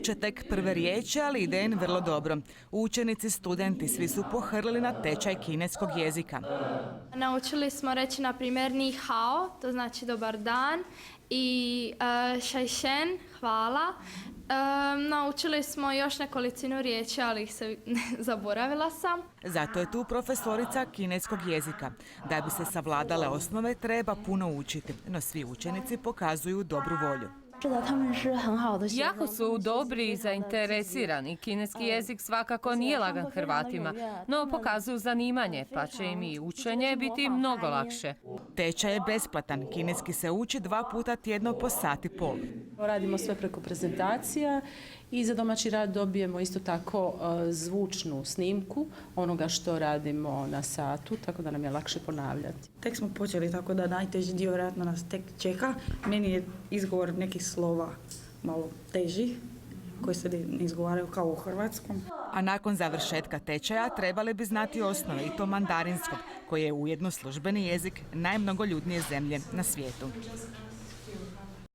Uče tek prve riječi, ali ide im vrlo dobro. Učenici, studenti, svi su pohrlili na tečaj kineskog jezika. Naučili smo reći, na primjer, ni hao, to znači dobar dan, i šajšen, hvala. Naučili smo još nekolicinu riječi, ali ih se zaboravila sam. Zato je tu profesorica kineskog jezika. Da bi se savladale osnove, treba puno učiti, no svi učenici pokazuju dobru volju. Jako su dobri i zainteresirani. Kineski jezik svakako nije lagan Hrvatima, no pokazuju zanimanje, pa će im i učenje biti mnogo lakše. Tečaj je besplatan. Kineski se uči 2 puta tjedno po sat i pol. Radimo sve preko prezentacija i za domaći rad dobijemo isto tako zvučnu snimku onoga što radimo na satu, tako da nam je lakše ponavljati. Tek smo počeli, tako da najteži dio vjerojatno nas tek čeka. Meni je izgovor nekih slova malo teži, koji se ne izgovaraju kao u hrvatskom. A nakon završetka tečaja trebali bi znati osnove, i to mandarinskog, koji je ujedno službeni jezik najmnogoljudnije zemlje na svijetu.